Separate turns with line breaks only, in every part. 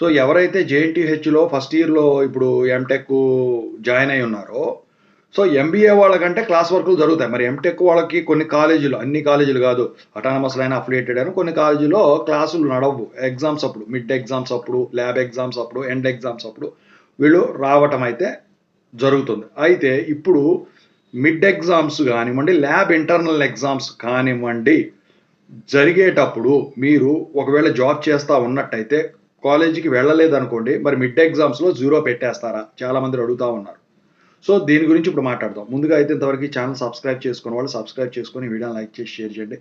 So, ఎవరైతే జేఎన్‌టీహెచ్‌లో first ఇయర్‌లో ఇప్పుడు ఎంటెక్ జాయిన్ అయ్యి ఉన్నారో, సో, ఎంబీఏ వాళ్ళకంటే క్లాస్ వర్కులు జరుగుతాయి. మరి ఎంటెక్ వాళ్ళకి కొన్ని కాలేజీలు, అన్ని కాలేజీలు గాదు. అటానమస్‌లో అయినా, అఫిలియేటెడ్ అయినా కొన్ని కాలేజీల్లో క్లాసులు నడవ్వు. ఎగ్జామ్స్ అప్పుడు, మిడ్ ఎగ్జామ్స్ అప్పుడు, ల్యాబ్ ఎగ్జామ్స్ అప్పుడు, ఎండ్ ఎగ్జామ్స్ అప్పుడు వీళ్ళు రావటం అయితే జరుగుతుంది. అయితే ఇప్పుడు మిడ్ ఎగ్జామ్స్ గానివ్వండి, ల్యాబ్ ఇంటర్నల్ ఎగ్జామ్స్ కానివ్వండి, జరిగేటప్పుడు మీరు ఒకవేళ జాబ్ చేస్తా ఉన్నట్టయితే కాలేజీకి వెళ్ళలేదనుకోండి, మరి మిడ్ ఎగ్జామ్స్‌లో జీరో పెట్టేస్తారా? చాలా మంది అడుగుతా ఉన్నారు. సో, దీని గురించి ఇప్పుడు మాట్లాడదాం. ముందుగా అయితే ఇంతవరకు ఈ ఛానెల్ సబ్స్క్రైబ్ చేసుకున్న వాళ్ళు సబ్స్క్రైబ్ చేసుకొని వీడియోని లైక్ చేసి, షేర్ చేయండి.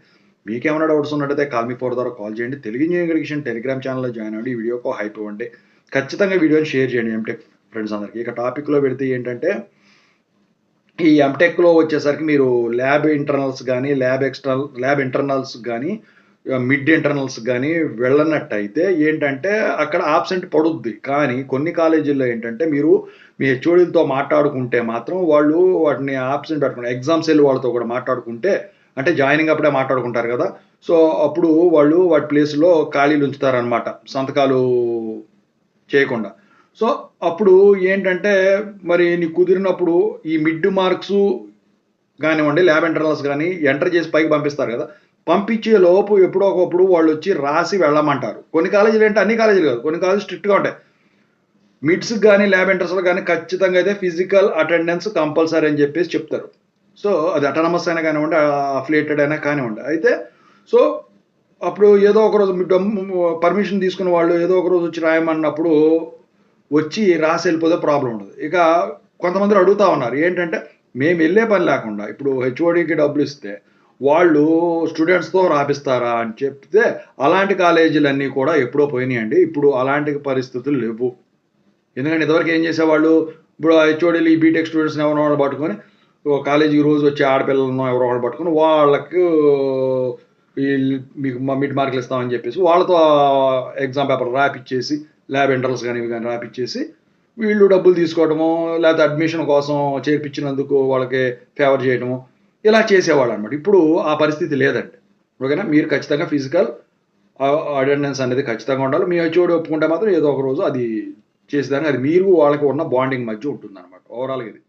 మీకేమైనా డౌట్స్ ఉన్నట్టయితే కాల్ మీ ఫోర్ ద్వారా కాల్ చేయండి. తెలుగు ఇంజినీరింగ్ ఎడ్యుకేషన్ టెలిగ్రామ్ ఛానెల్‌లో జాయిన్ అవ్వండి. ఈ వీడియోకి ఒక హైప్ ఇవ్వండి. ఖచ్చితంగా వీడియోని షేర్ చేయండి ఎంటెక్ ఫ్రెండ్స్ అందరికి. ఇక టాపిక్‌లో వెళ్తే ఏంటంటే, ఈ ఎంటెక్‌లో వచ్చేసరికి మీరు ల్యాబ్ ఇంటర్నల్స్ గాని, ల్యాబ్ ఇంటర్నల్స్ గాని, మిడ్ ఇంటర్నల్స్ గాని వెళ్ళనట్టయితే ఏంటంటే, అక్కడ ఆబ్సెంట్ పడుద్ది. కానీ కొన్ని కాలేజీల్లో ఏంటంటే, మీరు మీ హెచ్ఓడీలతో మాట్లాడుకుంటే మాత్రం వాళ్ళు వాటిని ఆబ్సెంట్ పెట్టకుండా ఎగ్జామ్స్ ఎళ్లి వాళ్ళతో కూడా మాట్లాడుకుంటే, అంటే జాయినింగ్ అప్పుడే మాట్లాడుకుంటారు గదా! సో, అప్పుడు వాళ్ళు వాటి ప్లేస్‌లో ఖాళీలు ఉంచుతారనమాట. సంతకాలు చేయకుండా. సో, అప్పుడు ఏంటంటే, మరి నీకు కుదిరినప్పుడు ఈ మిడ్ మార్క్సు గానివ్వండి, ల్యాబ్ ఇంటర్నల్స్ గాని ఎంటర్ చేసి పైకి పంపిస్తారు గదా! పంపించే లోపు ఎప్పుడో ఒకప్పుడు వాళ్ళొచ్చి రాసి వెళ్ళమంటారు. కొన్ని కాలేజీలేంటే అన్ని కాలేజీలు గాదు. కొన్ని కాలేజీలు స్ట్రిక్ట్‌గా ఉంటాయి. మిడ్స్‌కి గాని, ల్యాబ్ ఇంటర్స్‌లో గాని ఖచ్చితంగా అయితే ఫిజికల్ అటెండెన్స్ కంపల్సరీ అని జెప్పేసి చెప్తారు. సో, అది అటానమస్ అయినా గానివ్వండి, అఫిలియేటెడ్ అయినా కానివ్వండి. అయితే సో, అప్పుడు ఏదో ఒక రోజు పర్మిషన్ తీసుకున్న వాళ్ళు ఏదో ఒక రోజు వచ్చి రాయమన్నప్పుడు వచ్చి రాసి ఎళ్ళిపోతే ప్రాబ్లమ్ ఉండదు. ఇక కొంతమంది అడుగుతా ఉన్నారు. ఏంటంటే, మేమెళ్ళే పని లేకుండా ఇప్పుడు హెచ్ఓడీకి డబ్బులిస్తే వాళ్ళు స్టూడెంట్స్‌తో రాపిస్తారా అని చెప్తే, అలాంటి కాలేజీలన్నీ కూడా ఎప్పుడో పోయినాయండి. ఇప్పుడు అలాంటి పరిస్థితులు లెవ్వు. ఎందుకంటే ఇదివరకు ఏం చేసేవాళ్ళు, ఇప్పుడు ఆ హెచ్ఓడీలు ఈ బీటెక్ స్టూడెంట్స్‌ని ఎవరినో ఒకళ్ళని పట్టుకొని, కాలేజీకి రోజు వచ్చే ఆడపిల్లలనో ఎవరో ఒకళ్ళని పట్టుకొని వాళ్ళకు మీకు మిడ్ మార్కులు ఇస్తామని చెప్పేసి వాళ్ళతో ఎగ్జామ్ పేపర్ రాపిచ్చేసి, ల్యాబ్ ఇంటర్నల్స్ గాని, ఇవి గాని రాపిచ్చేసి, వీళ్ళు డబ్బులు తీసుకోవడమో, లేతే అడ్మిషన్ కోసం చేర్పించినందుకు వాళ్ళకి ఫేవర్ చేయడమో, ఇలా చేసేవాళ్ళనమాట. ఇప్పుడు ఆ పరిస్థితి లేదండి. ఓకేనా? మీరు ఖచ్చితంగా ఫిజికల్ అటెండెన్స్ అనేది ఖచ్చితంగా ఉండాలి. మీ హెచ్ఓడి ఒప్పుకుంటే మాత్రం ఏదో ఒక రోజు అది చేసేదానికి అది మీరు వాళ్ళకి ఉన్న బాండింగ్ మధ్య ఉంటుందనమాట. ఓవరాల్‌గా ఇది.